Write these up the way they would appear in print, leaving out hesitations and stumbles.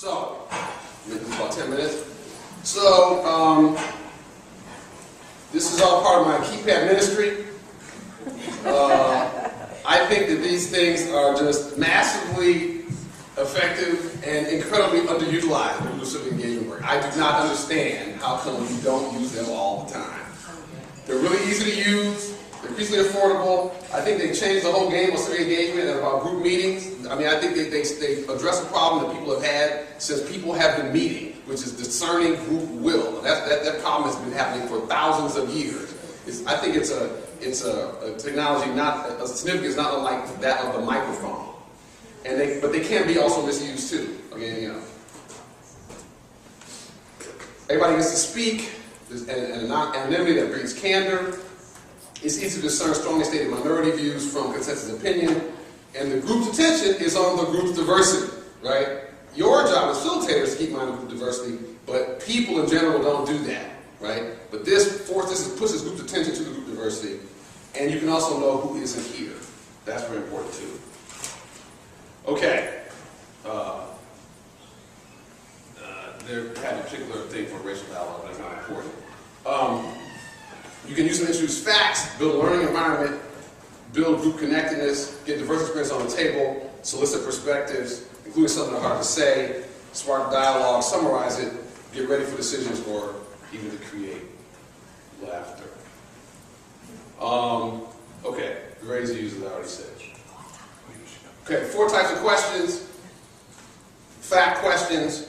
So, about 10 minutes. So, this is all part of my keypad ministry. I think that these things are just massively effective and incredibly underutilized in civic engagement work. I do not understand how come we don't use them all the time. They're really easy to use. They're increasingly affordable. I think they changed the whole game of civic engagement and about group meetings. I mean, I think they address a problem that people have had since people have been meeting, which is discerning group will. And that problem has been happening for thousands of years. I think it's a technology not a significance not unlike that of the microphone. But they can be also misused too. Again, you know, everybody gets to speak. There's anonymity that breeds candor. It's easy to discern strongly stated minority views from consensus opinion, and the group's attention is on the group's diversity, right? Your job as facilitators is to keep in mind the group diversity, but people in general don't do that, right? But this pushes group's attention to the group diversity, and you can also know who isn't here. That's very important too. Okay. They have a particular thing for racial dialogue, but it's not important. You can use them to introduce facts, build a learning environment, build group connectedness, get diverse experience on the table, solicit perspectives, including something hard to say, spark dialogue, summarize it, get ready for decisions, or even to create laughter. Okay, grades uses I already said. Okay, 4 types of questions. Fact questions,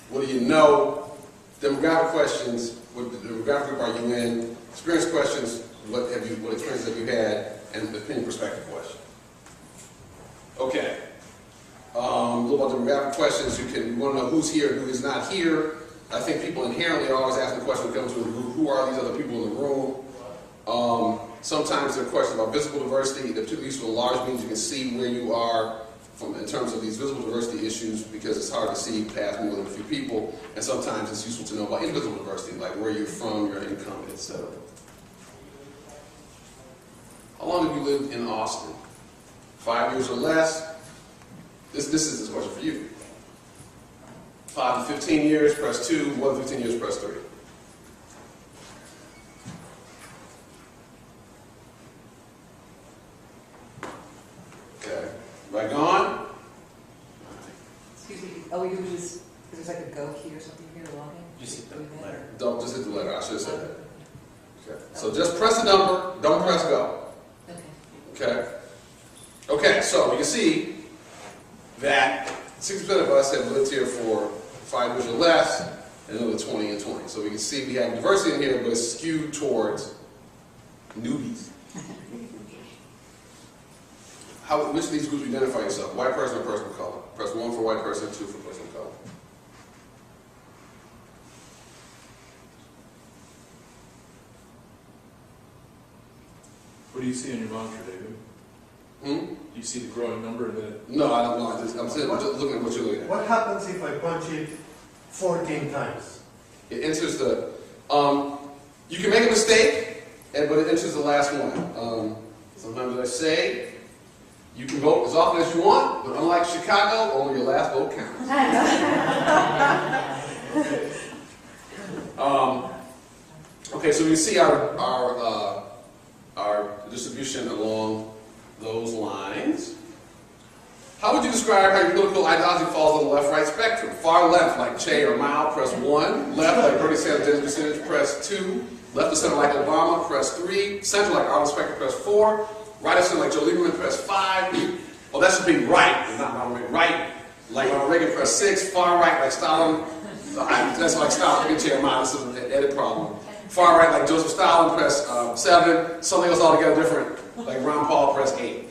what do you know? Demographic questions, what demographic group are you in? Experience questions, what experiences have you had? And the opinion perspective question. Okay. A little about demographic questions. You want to know who's here and who is not here. I think people inherently are always asking the question when it comes to a group, who are these other people in the room? Sometimes there are questions about visible diversity. They're particularly useful in large meetings. You can see where you are in terms of these visible diversity issues because it's hard to see past more than a few people. And sometimes it's useful to know about invisible diversity, like where you're from, your income, etc. How long have you lived in Austin? 5 years or less? This is this question for you. 5 to 15 years, press 2. More than 15 years, press 3. Okay. Right, gone? Excuse me. Oh, you just, there's like a go key or something here to log in? Just hit the letter. Don't just hit the letter. I should have said that. Okay. So just press the number. Don't press go. Okay. Okay, so you can see that 60% of us have lived here for 5 years or less, and another 20 and 20. So we can see we have diversity in here, but it's skewed towards newbies. Which of these groups identify yourself? White person or person of color? Press 1 for white person, 2 for person of color. What do you see on your monitor, David? Do you see the growing number of the... No, I don't know. I'm just looking at what you're looking at. What happens if I punch it 14 times? It enters the... you can make a mistake, but it enters the last one. Sometimes I say, you can vote as often as you want, but unlike Chicago, only your last vote counts. Okay, so we see our distribution along those lines. How would you describe how your political ideology falls on the left-right spectrum? Far left, like Che or Mao, press 1. Left, like Bernie Sanders, press 2. Left of center, like Obama, press 3. Center, like Arnold Specter, press 4. Right of center, like Joe Lieberman, press 5. Well, that should be right, not Ronald Reagan. Right, like Ronald Reagan, press 6. Far right, like Stalin. That's like Stalin, Che or Mao. This is an edit problem. Far right, like Joseph Stalin, press 7. Something else altogether different, like Ron Paul, press 8.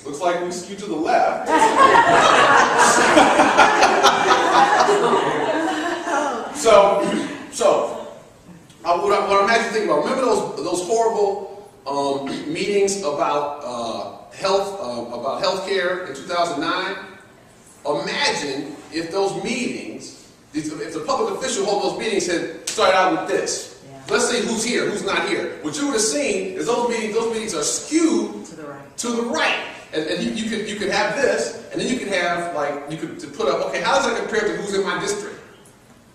Looks like we skew to the left. What I'm actually thinking about, remember those horrible meetings about healthcare in 2009? Imagine if those meetings, if the public official holding those meetings had started out with this. Yeah. let's say who's here, who's not here. What you would have seen is those meetings are skewed To the right. to the right. And you could have this, and then you could have, like, you could put up, okay, how does that compare to who's in my district?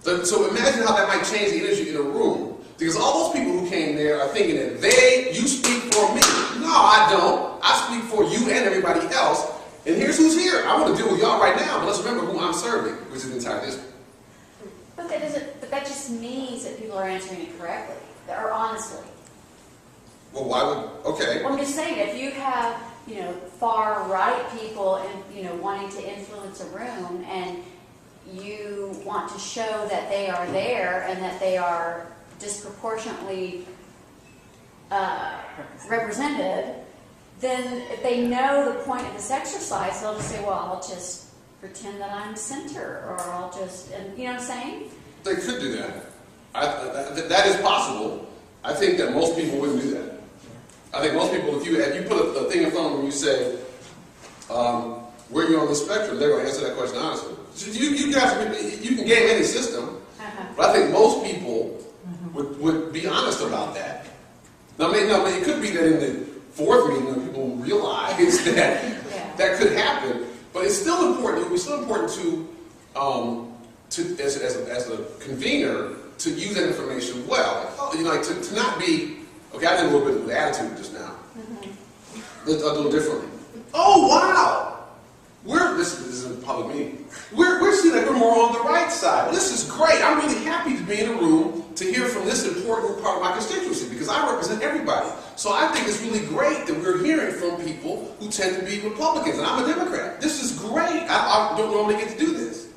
So imagine how that might change the energy in a room. Because all those people who came there are thinking that you speak for me. No, I don't. I speak for you and everybody else. And here's who's here. I want to deal with y'all right now, but let's remember who I'm serving, which is the entire district. But that just means that people are answering it correctly, or honestly. Well, why would, okay. Well, I'm just saying, if you have, far right people and, wanting to influence a room, and you want to show that they are there and that they are disproportionately represented, then if they know the point of this exercise, they'll just say, well, I'll just pretend that I'm center, or I'll just, and you know what I'm saying? They could do that. That is possible. I think that most people wouldn't do that. I think most people, if you put a thing in front of them and you say, where are you on the spectrum, they're going to answer that question honestly. You can game any system, but I think most people would be honest about that. Now, it could be that in the fourth meeting, people realize that that could happen, but it's still important. It's still important to as a convener, to use that information well. To not be, okay, I did a little bit of attitude just now. I'll do it differently. Oh, wow! This is a public meeting. We're seeing that we're more on the right side. Well, this is great. I'm really happy to be in a room to hear from this important part of my constituency, because I represent everybody. So I think it's really great that we're hearing from people who tend to be Republicans, and I'm a Democrat. This is great. I don't normally get to do this.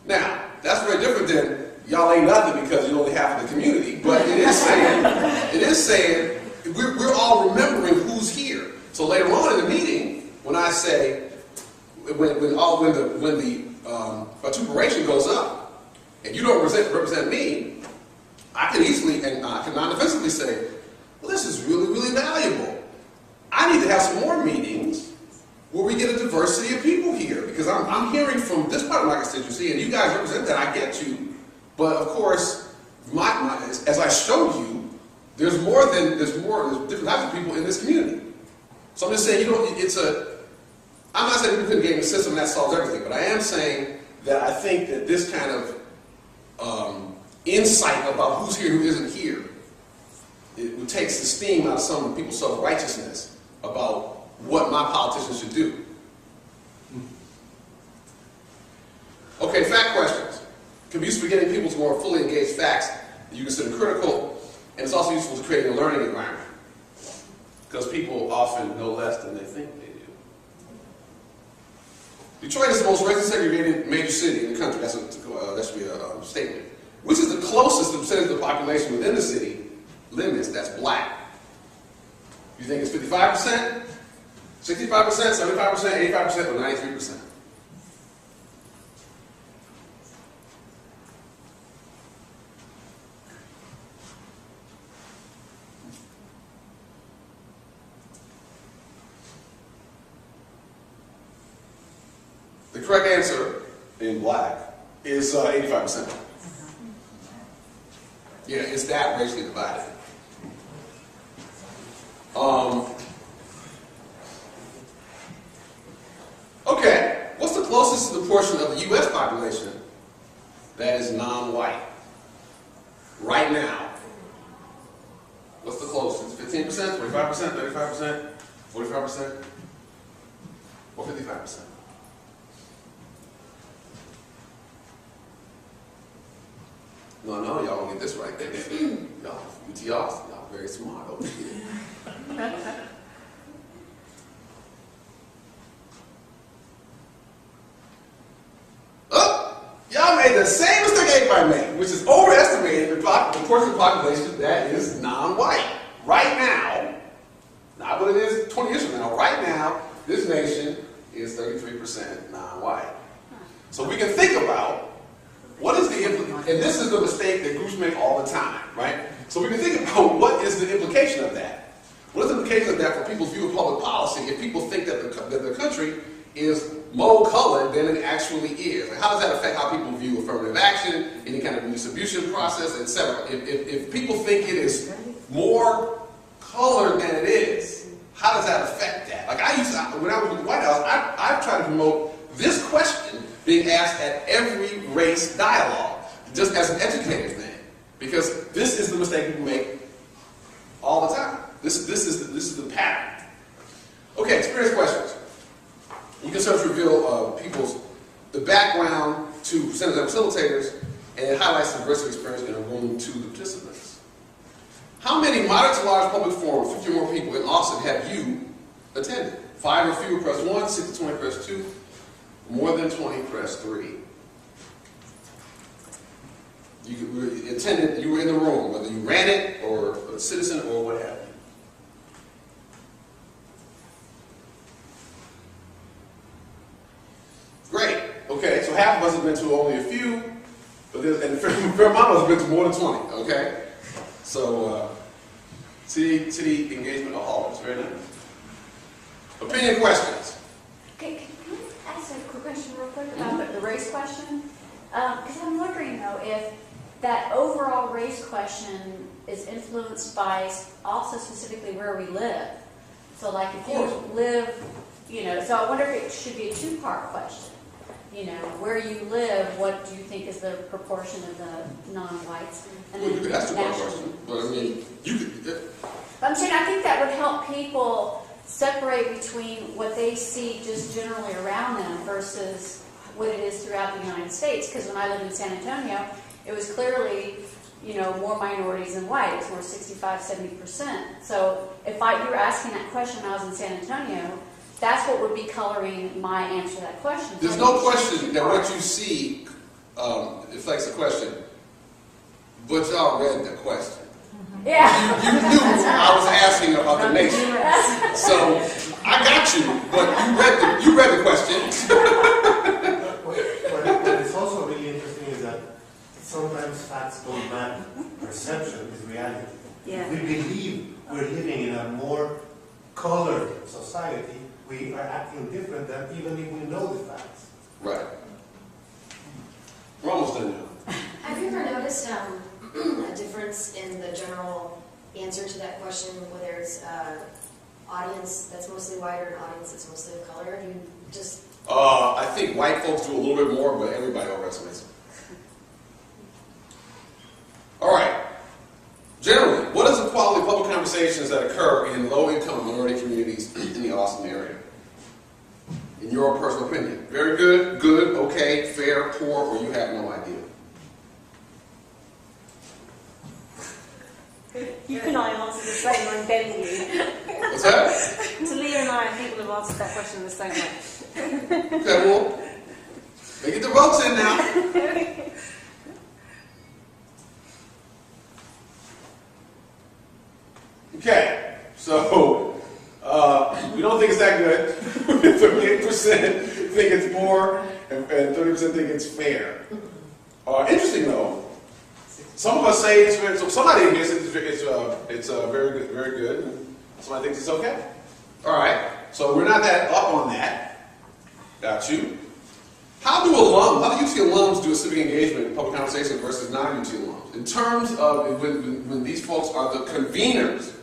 Now, that's very different than y'all ain't nothing because you're only half of the community, but it is saying we're all remembering who's here. So later on in the meeting, when I say, when the vituperation goes up, and you don't represent me, I can easily and I can non-defensively say, well, this is really, really valuable. I need to have some more meetings where we get a diversity of people here, because I'm hearing from this part of my constituency, and you guys represent that. I get you, but of course, as I showed you, there's different types of people in this community. So I'm just saying, I'm not saying we couldn't game the system and that solves everything, but I am saying that I think that this kind of insight about who's here and who isn't here, it takes the steam out of some of people's self-righteousness about what my politicians should do. Okay, fact questions. Can be useful for getting people to more fully engage facts that you consider critical, and it's also useful to creating a learning environment, because people often know less than they think they do. Detroit is the most racially segregated major city in the country. That should be a statement. Which is the closest percentage of the population within the city limits that's black? You think it's 55%, 65%, 75%, 85%, or 93%? The correct answer in black is 85%. Yeah, it's that racially divided. Okay, what's the closest to the portion of the U.S. population that is non-white right now? What's the closest? 15%, 25%, 35%, 45%, or 55%? No, y'all don't get this right. Y'all, UTRs, y'all very smart over here. Y'all made the same mistake everybody made, which is overestimating the portion of the population that is non-white. Right now, not what it is 20 years from now, right now, this nation is 33% non-white. So we can think about what is the implication, and this is the mistake that groups make all the time, right? So we can think about what is the implication of that. What is the implication of that for people's view of public policy if people think that the country is mole-colored than it actually is. Like, how does that affect how people view affirmative action, any kind of distribution process, etc.? If people think it is more colored than it is, how does that affect that? Like when I was with the White House, I tried to promote this question being asked at every race dialogue, just as an educated thing, because this is the mistake people make all the time. This is the pattern. Okay, experience questions. You can search reveal the background to centers and facilitators, and it highlights the diversity experience in a room to the participants. How many moderate to large public forums, 50 or more people in Austin, have you attended? 5 or fewer, press 1, 6 to 20, press 2, more than 20, press 3. You attended, you were in the room, whether you ran it or a citizen or what have you. Great. Okay, so half of us have been to only a few, but and a fair amount of us have been to more than 20. Okay, so city engagement aholics, very nice. Opinion questions. Okay, can I ask a quick question real quick about the race question? Because I'm wondering though if that overall race question is influenced by also specifically where we live. So like if you live, so I wonder if it should be a two-part question. Where you live, what do you think is the proportion of the non-whites? And Well, you could ask the question, but I mean, you could. I'm saying I think that would help people separate between what they see just generally around them versus what it is throughout the United States. Because when I lived in San Antonio, it was clearly, more minorities than white. It was more 65, 70%. So if you were asking that question when I was in San Antonio, that's what would be coloring my answer to that question. There's no question that what you see affects the question, but y'all read the question. Yeah. You knew I was asking about the nation, so I got you. But you read the question. What is also really interesting is that sometimes facts don't matter. Perception is reality. Yeah. If we believe we're living in a more colored society, we are acting different than even if we know the facts. Right. We're almost done now. Have you ever noticed a difference in the general answer to that question, whether it's audience that's mostly white or an audience that's mostly of color? Have you just... I think white folks do a little bit more, but everybody overestimates it. All right. Generally, what is the quality of public conversations that occur in low-income minority communities in the Austin area? In your personal opinion. Very good, good, okay, fair, poor, or you have no idea? You and I answered the same, I'm betting you. What's that? Talia and I, people have answered that question the same way. Okay, well, they get the votes in now. Okay, so we don't think it's that good. 38% think it's poor, and 30% think it's fair. Interesting though. Some of us say it's very, so somebody in here says it's very good, very good. And somebody thinks it's okay. All right, so we're not that up on that. Got you. How do UT alums do a civic engagement in public conversation versus non-UT alums? In terms of when these folks are the conveners,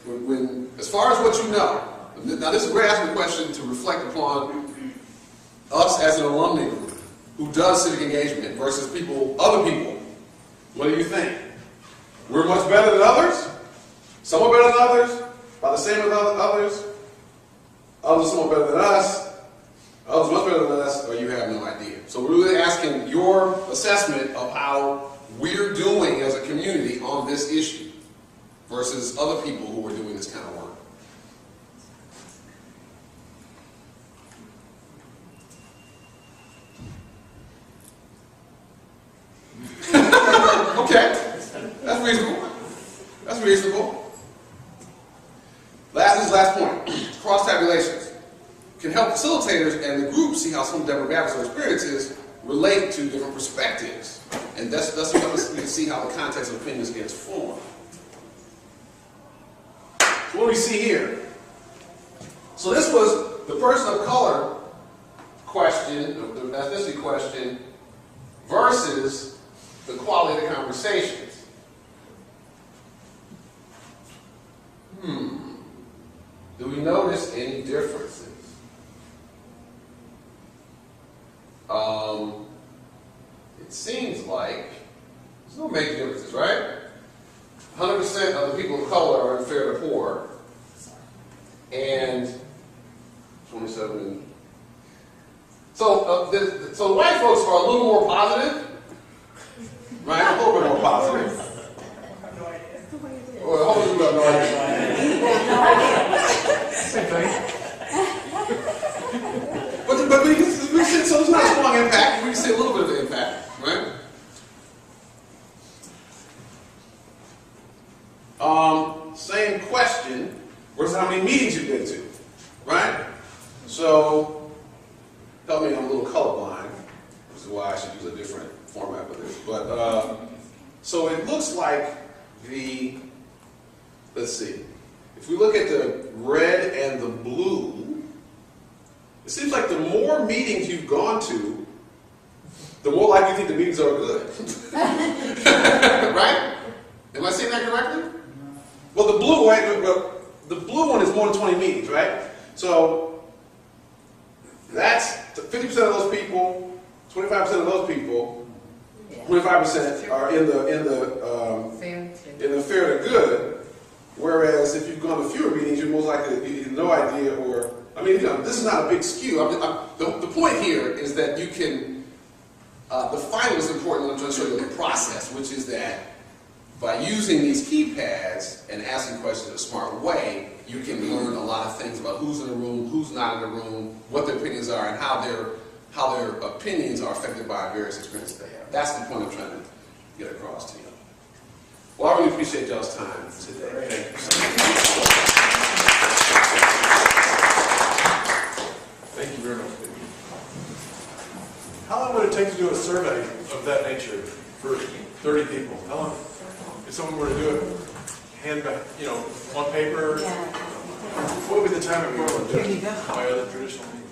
when as far as what you know. Now we're asking the question to reflect upon us as an alumni group who does civic engagement versus other people. What do you think? We're much better than others? Some are better than others? About the same as others? Others somewhat better than us? Others much better than us? Or you have no idea? So we're really asking your assessment of how we're doing as a community on this issue versus other people who are doing this kind of work. Okay, that's reasonable. That's reasonable. Last point. Cross-tabulations can help facilitators and the group see how some demographics or experiences relate to different perspectives. And that's what we can see how the context of opinions gets formed. So what do we see here? So this was the person of color question, the ethnicity question, versus the quality of the conversations. Do we notice any differences? It seems like there's no major differences, right? 100% of the people of color are unfair to poor, and 27. So the white folks are a little more positive, right? A little bit more positive. Well, hopefully you have no idea. Same thing. But we can, so it's not a strong impact. We can see a little bit of impact, right? Same question versus how many meetings you've been to, right? So, help me, I'm a little colorblind, which is why I should use a different format for this. But, so it looks like let's see, if we look at the red and the blue, it seems like the more meetings you've gone to, the more likely you think the meetings are good. Right? Am I saying that correctly? Well, the blue one is more than 20 meetings, right? So that's 50% of those people, 25% of those people, 25% are in the fair to good. Whereas if you've gone to fewer meetings, you're most likely you have no idea, or I mean, this is not a big skew. The point here is that you can define what's important. I'm trying to show you the process, which is that by using these keypads and asking questions in a smart way, you can learn a lot of things about who's in the room, who's not in the room, what their opinions are, and how their opinions are affected by various experiences they have. That's the point I'm trying to get across to you. Well, I really appreciate y'all's time today. Thank you so much. Thank you very much, David. How long would it take to do a survey of that nature for 30 people? How long, if someone were to do it, on paper? Yeah. What would be the time equivalent to it by other traditional means?